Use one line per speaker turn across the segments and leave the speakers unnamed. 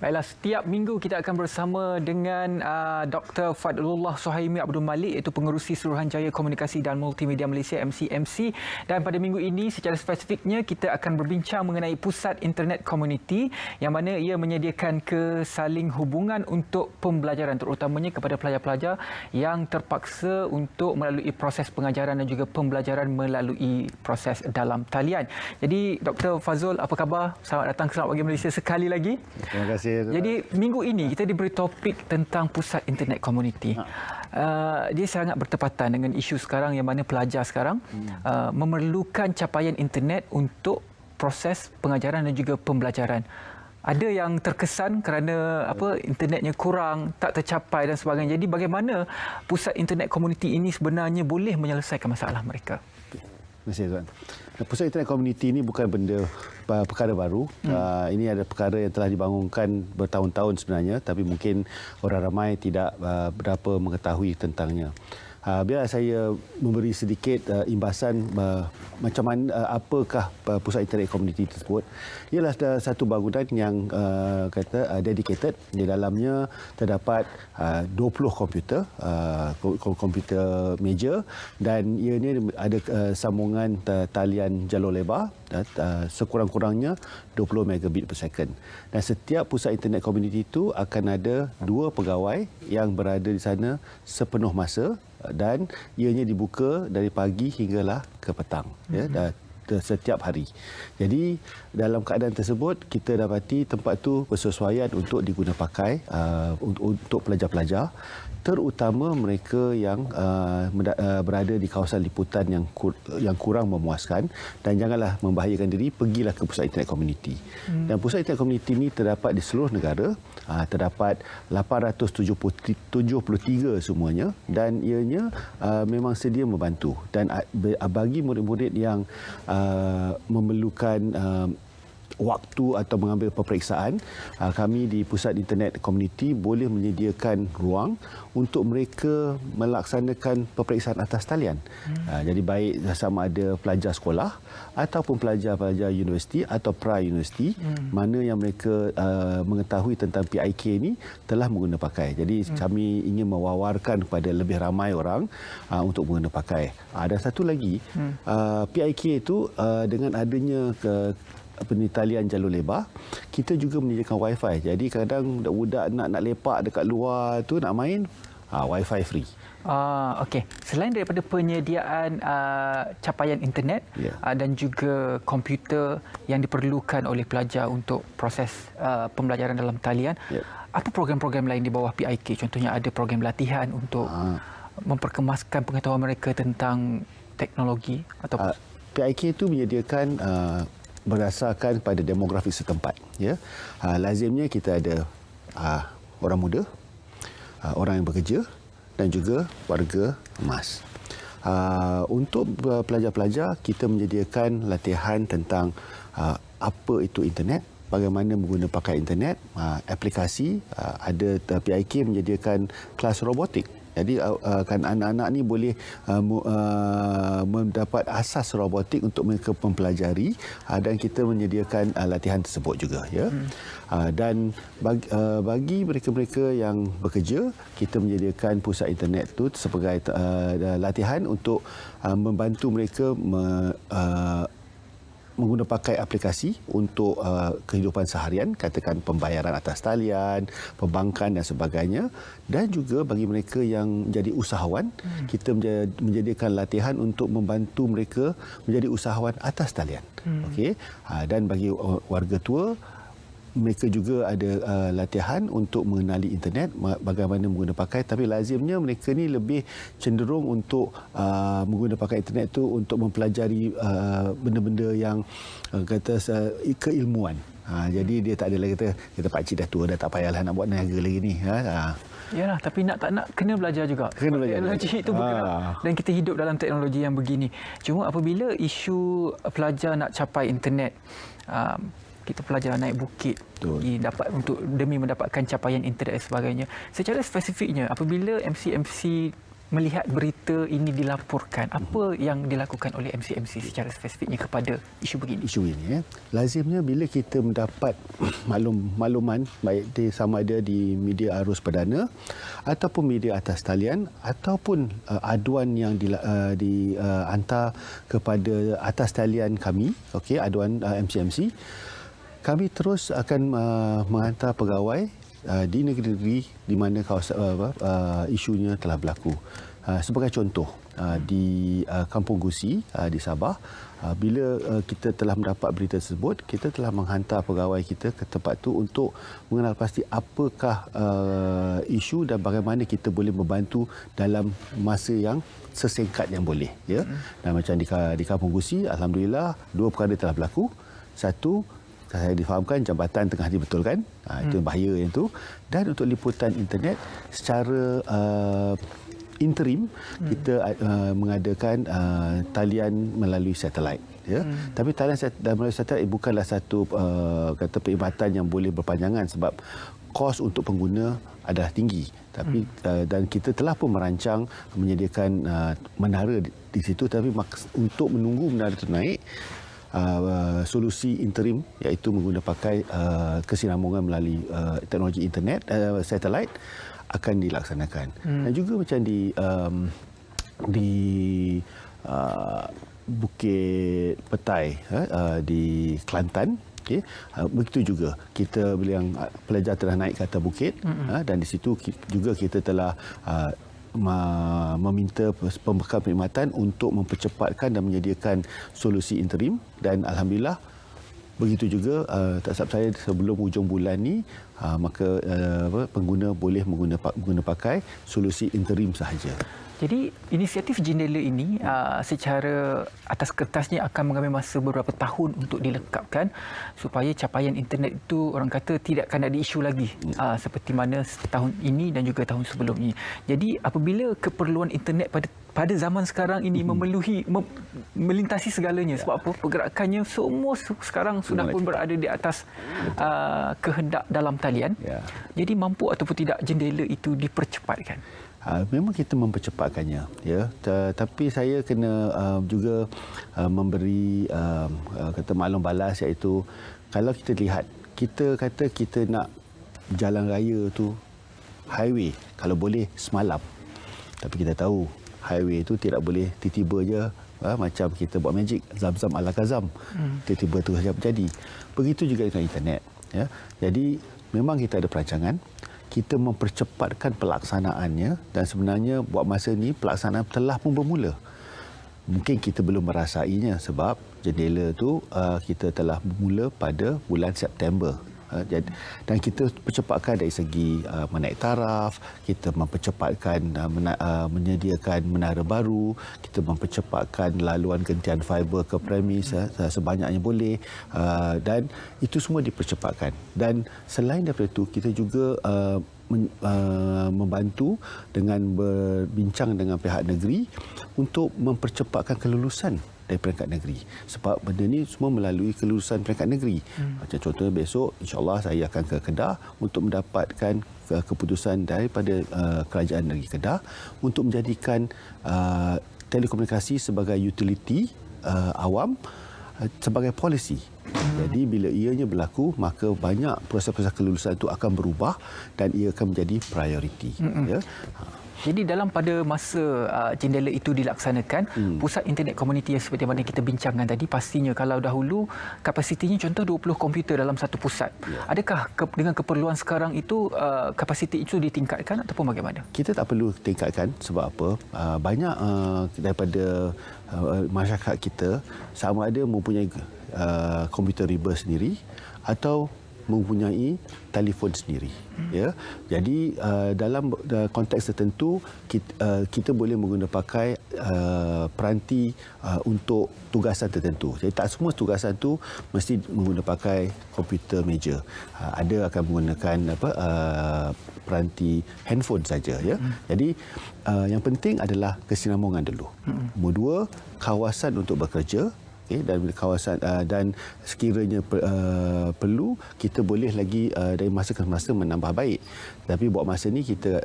Baiklah, setiap minggu kita akan bersama dengan Dr. Fadlullah Suhaimi Abdul Malik, iaitu Pengerusi Suruhanjaya Komunikasi dan Multimedia Malaysia MCMC. Dan pada minggu ini secara spesifiknya kita akan berbincang mengenai Pusat Internet Komuniti yang mana ia menyediakan kesaling hubungan untuk pembelajaran, terutamanya kepada pelajar-pelajar yang terpaksa untuk melalui proses pengajaran dan juga pembelajaran melalui proses dalam talian. Jadi Dr. Fazul, apa khabar? Selamat datang ke Selamat Pagi Malaysia sekali lagi.
Terima kasih.
Jadi minggu ini kita diberi topik tentang Pusat Internet Komuniti. Dia sangat bertepatan dengan isu sekarang yang mana pelajar sekarang memerlukan capaian internet untuk proses pengajaran dan juga pembelajaran. Ada yang terkesan kerana internetnya kurang, tak tercapai dan sebagainya. Jadi bagaimana Pusat Internet Komuniti ini sebenarnya boleh menyelesaikan masalah mereka?
Terima kasih, Tuan. Pusat Internet Komuniti ini bukan perkara baru. Ini ada perkara yang telah dibangunkan bertahun-tahun sebenarnya, tapi mungkin orang ramai tidak berapa mengetahui tentangnya. Biar saya memberi sedikit imbasan macam mana, apakah Pusat Internet Komuniti tersebut. Ialah satu bangunan yang dedicated. Di dalamnya terdapat 20 komputer, komputer meja, dan ianya ada sambungan talian jalur lebar sekurang-kurangnya 20 megabit per second. Dan setiap Pusat Internet Komuniti itu akan ada 2 pegawai yang berada di sana sepenuh masa, dan ianya dibuka dari pagi hinggalah ke petang, setiap hari. Jadi dalam keadaan tersebut kita dapati tempat itu bersesuaian untuk diguna pakai untuk pelajar-pelajar, terutama mereka yang berada di kawasan liputan yang kurang memuaskan, dan janganlah membahayakan diri, pergilah ke Pusat Internet Komuniti. Dan Pusat Internet Komuniti ini terdapat di seluruh negara, terdapat 873 semuanya, dan ianya memang sedia membantu. Dan bagi murid-murid yang memerlukan waktu atau mengambil peperiksaan, kami di Pusat Internet Komuniti boleh menyediakan ruang untuk mereka melaksanakan peperiksaan atas talian. Jadi baik sama ada pelajar sekolah ataupun pelajar-pelajar universiti atau pra-universiti, mana yang mereka mengetahui tentang PIK ini telah mengguna pakai. Jadi kami ingin mewawarkan kepada lebih ramai orang untuk mengguna pakai. Dan satu lagi, PIK itu dengan adanya talian jalur lebar, kita juga menyediakan wifi. Jadi kadang budak nak lepak dekat luar tu, nak main, wifi free.
Okey. Selain daripada penyediaan capaian internet dan juga komputer yang diperlukan oleh pelajar untuk proses pembelajaran dalam talian, apa program-program lain di bawah PIK? Contohnya ada program latihan untuk memperkemaskan pengetahuan mereka tentang teknologi atau
PIK itu menyediakan berdasarkan pada demografi setempat. Lazimnya kita ada orang muda, orang yang bekerja, dan juga warga emas. Untuk pelajar-pelajar, kita menyediakan latihan tentang apa itu internet, bagaimana menggunakan pakai internet, aplikasi. Ada PIK menyediakan kelas robotik. Jadi kan anak-anak ni boleh mendapat asas robotik untuk mereka mempelajari, dan kita menyediakan latihan tersebut juga. Dan bagi mereka-mereka yang bekerja, kita menyediakan pusat internet itu sebagai latihan untuk membantu mereka menggunakan pakai aplikasi untuk kehidupan seharian, katakan pembayaran atas talian, perbankan dan sebagainya. Dan juga bagi mereka yang menjadi usahawan, kita menjadikan latihan untuk membantu mereka menjadi usahawan atas talian. Okey. Dan bagi warga tua, mereka juga ada latihan untuk mengenali internet, bagaimana menggunakan pakai, tapi lazimnya mereka ni lebih cenderung untuk menggunakan pakai internet tu untuk mempelajari benda-benda yang keilmuan. Jadi dia tak ada lagi kata pakcik dah tua dah, tak payahlah nak buat niaga lagi ni.
Yalah, tapi nak tak nak kena belajar juga. Teknologi itu bergerak dan kita hidup dalam teknologi yang begini. Cuma apabila isu pelajar nak capai internet, kita pelajar naik bukit demi mendapatkan capaian internet dan sebagainya. Secara spesifiknya, apabila MCMC melihat berita ini dilaporkan, apa yang dilakukan oleh MCMC secara spesifiknya kepada isu begini?
Isu ini, lazimnya bila kita mendapat makluman, baik sama ada di media arus perdana ataupun media atas talian ataupun aduan yang dihantar kepada atas talian kami, aduan MCMC, kami terus akan menghantar pegawai di negeri-negeri di mana isunya telah berlaku. Sebagai contoh, di Kampung Gusi di Sabah, bila kita telah mendapat berita tersebut, kita telah menghantar pegawai kita ke tempat itu untuk mengenal pasti apakah isu dan bagaimana kita boleh membantu dalam masa yang sesingkat yang boleh. Ya. Dan macam di Kampung Gusi, alhamdulillah 2 perkara telah berlaku. Satu, saya difahamkan jambatan tengah dibetulkan, itu bahaya yang tu. Dan untuk liputan internet secara interim, kita mengadakan talian melalui satelit. Ya. Tapi talian melalui satelit bukanlah satu kata perkhidmatan yang boleh berpanjangan sebab kos untuk pengguna adalah tinggi. Tapi dan kita telah pun merancang menyediakan menara di situ, tapi untuk menunggu menara itu naik, solusi interim iaitu pakai kesinambungan melalui teknologi internet satelit akan dilaksanakan. Dan juga macam di Bukit Petai di Kelantan, begitu juga kita bila yang pelajar telah naik ke atas bukit, dan di situ juga kita telah meminta pembekal perkhidmatan untuk mempercepatkan dan menyediakan solusi interim, dan alhamdulillah begitu juga tak silap saya sebelum hujung bulan ni maka pengguna boleh menggunakan pakai solusi interim sahaja.
Jadi inisiatif jendela ini secara atas kertasnya akan mengambil masa beberapa tahun untuk dilengkapkan supaya capaian internet itu orang kata tidak akan ada isu lagi seperti mana tahun ini dan juga tahun sebelum ini. Jadi apabila keperluan internet pada zaman sekarang ini melintasi segalanya, sebab apa? Pergerakannya semua sekarang sudah pun berada di atas kehendak dalam talian. Jadi mampu ataupun tidak jendela itu dipercepatkan?
Memang kita mempercepatkannya, ya. Tapi saya kena juga memberi kata maklum balas, iaitu kalau kita lihat, kita kata kita nak jalan raya tu highway kalau boleh semalam, tapi kita tahu highway itu tidak boleh tiba-tiba je macam kita buat magic zam-zam ala kazam, tiba-tiba tu saja berjadi. Begitu juga dengan internet, ya. Jadi memang kita ada perancangan, kita mempercepatkan pelaksanaannya, dan sebenarnya buat masa ni pelaksanaan telah pun bermula. Mungkin kita belum merasainya sebab jendela tu kita telah bermula pada bulan September. Dan kita percepatkan dari segi menaik taraf, kita mempercepatkan menyediakan menara baru, kita mempercepatkan laluan gentian fiber ke premis sebanyaknya boleh, dan itu semua dipercepatkan. Dan selain daripada itu, kita juga membantu dengan berbincang dengan pihak negeri untuk mempercepatkan kelulusan dari peringkat negeri. Sebab benda ni semua melalui kelulusan peringkat negeri. Macam contohnya besok, insyaAllah saya akan ke Kedah untuk mendapatkan keputusan daripada kerajaan negeri Kedah untuk menjadikan telekomunikasi sebagai utility awam sebagai polisi. Jadi bila ianya berlaku, maka banyak proses-proses kelulusan itu akan berubah dan ia akan menjadi prioriti. Ya.
Jadi dalam pada masa jendela itu dilaksanakan, pusat internet komuniti yang seperti mana kita bincangkan tadi, pastinya kalau dahulu kapasitinya contoh 20 komputer dalam satu pusat. Adakah dengan keperluan sekarang itu kapasiti itu ditingkatkan ataupun bagaimana?
Kita tak perlu tingkatkan sebab apa? Banyak daripada masyarakat kita sama ada mempunyai komputer riba sendiri atau mempunyai telefon sendiri, ya. Jadi dalam konteks tertentu kita boleh menggunakan pakai peranti untuk tugasan tertentu. Jadi tak semua tugasan tu mesti menggunakan pakai komputer meja. Ada akan menggunakan peranti handphone saja, ya. Jadi yang penting adalah kesinambungan dulu. Nombor 2, kawasan untuk bekerja. dan kawasan dan sekiranya perlu, kita boleh lagi dari masa ke masa menambah baik. Tapi buat masa ni kita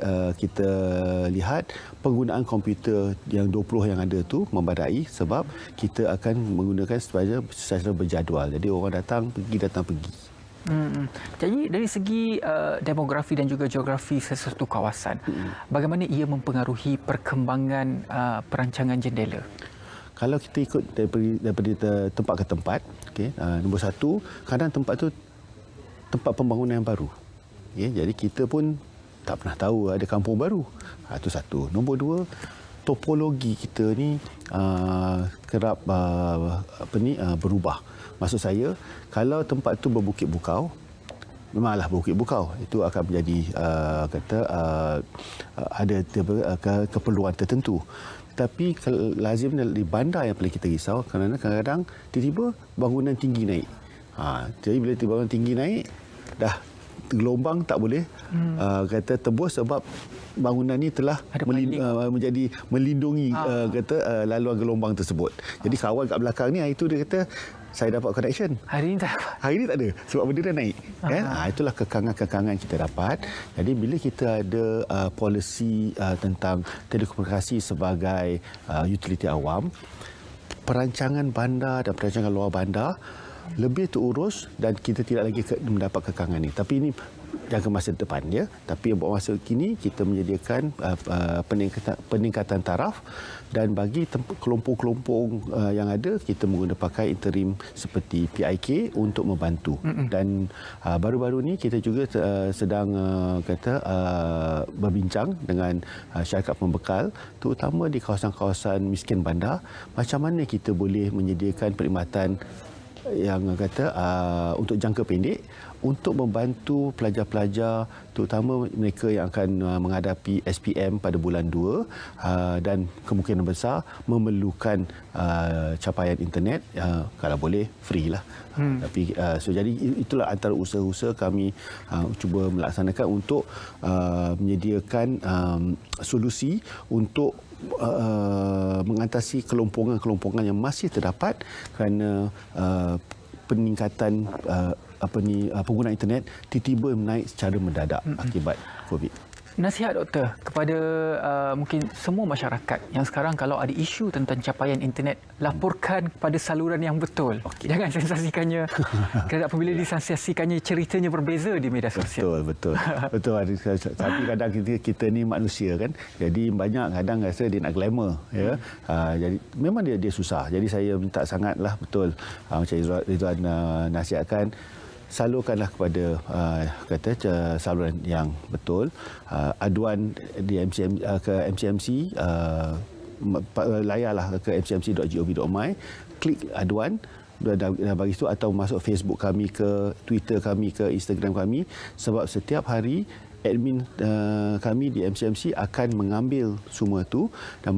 lihat penggunaan komputer yang 20 yang ada tu membadai, sebab kita akan menggunakan secara berjadual. Jadi orang datang pergi.
Jadi dari segi demografi dan juga geografi sesuatu kawasan, bagaimana ia mempengaruhi perkembangan perancangan jendela?
Kalau kita ikut daripada tempat ke tempat, nombor satu, kadang tempat tu tempat pembangunan yang baru. Jadi kita pun tak pernah tahu ada kampung baru. Itu satu. Nombor dua, topologi kita ni kerap berubah. Maksud saya, kalau tempat tu berbukit bukau, memanglah berbukit bukau, itu akan menjadi ada keperluan tertentu. Tapi lazim di bandar yang paling kita risau, kerana kadang-kadang tiba-tiba bangunan tinggi naik. Jadi bila bangunan tinggi naik, dah gelombang tak boleh tebus, sebab bangunan ni telah menjadi melindungi laluan gelombang tersebut. Jadi kawan kat belakang ni, itu dia kata, saya dapat connection. Hari ni tak ada, sebab benda dah naik. Itulah kekangan-kekangan kita dapat. Jadi bila kita ada polisi tentang telekomunikasi sebagai utiliti awam, perancangan bandar dan perancangan luar bandar lebih terurus dan kita tidak lagi mendapat kekangan ini. Tapi ini jangka masa depan, ya. Tapi buat masa kini kita menyediakan peningkatan taraf, dan bagi kelompok-kelompok yang ada, kita pakai interim seperti PIK untuk membantu. Dan baru-baru ni kita juga sedang berbincang dengan syarikat pembekal, terutama di kawasan-kawasan miskin bandar, macam mana kita boleh menyediakan perkhidmatan yang untuk jangka pendek untuk membantu pelajar-pelajar, terutama mereka yang akan menghadapi SPM pada bulan 2 dan kemungkinan besar memerlukan capaian internet, kalau boleh free lah. Tapi jadi itulah antara usaha-usaha kami cuba melaksanakan untuk menyediakan solusi untuk mengatasi kelompongan-kelompongan yang masih terdapat kerana peningkatan penggunaan internet tiba-tiba naik secara mendadak akibat COVID.
Nasihat doktor kepada mungkin semua masyarakat yang sekarang kalau ada isu tentang capaian internet, laporkan kepada saluran yang betul. Jangan sensasikannya. Kerana apabila disensasikannya, ceritanya berbeza di media sosial.
Betul. Tapi kadang kita ni manusia kan. Jadi banyak kadang rasa dia nak glamour, ya. Jadi memang dia susah. Jadi saya minta sangatlah betul macam Rizwan nasihatkan, salurkanlah kepada saluran yang betul. Aduan di ke MCMC, layarlah ke mcmc.gov.my, klik aduan dan bagi itu, atau masuk Facebook kami, ke Twitter kami, ke Instagram kami, sebab setiap hari admin kami di MCMC akan mengambil semua itu dan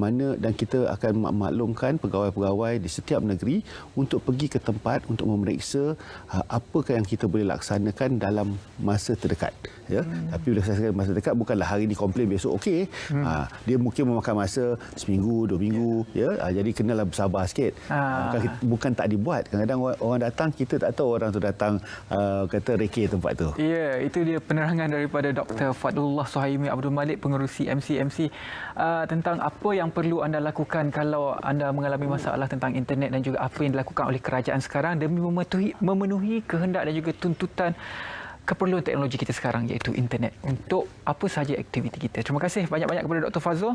kita akan maklumkan pegawai-pegawai di setiap negeri untuk pergi ke tempat untuk memeriksa apakah yang kita boleh laksanakan dalam masa terdekat, ya. Tapi bila saya kata masa terdekat, bukanlah hari ini komplain besok okey. Dia mungkin memakan masa seminggu, 2 minggu, ya. Jadi kenalah bersabar sikit. Bukan tak dibuat. Kadang-kadang orang datang, kita tak tahu orang tu datang reke tempat tu.
Ya, itu dia penerangan daripada Dr. Fadlullah Suhaimi Abdul Malik, pengerusi MCMC, tentang apa yang perlu anda lakukan kalau anda mengalami masalah tentang internet, dan juga apa yang dilakukan oleh kerajaan sekarang demi memenuhi kehendak dan juga tuntutan keperluan teknologi kita sekarang, iaitu internet, untuk apa sahaja aktiviti kita. Terima kasih banyak-banyak kepada Dr. Fazlul.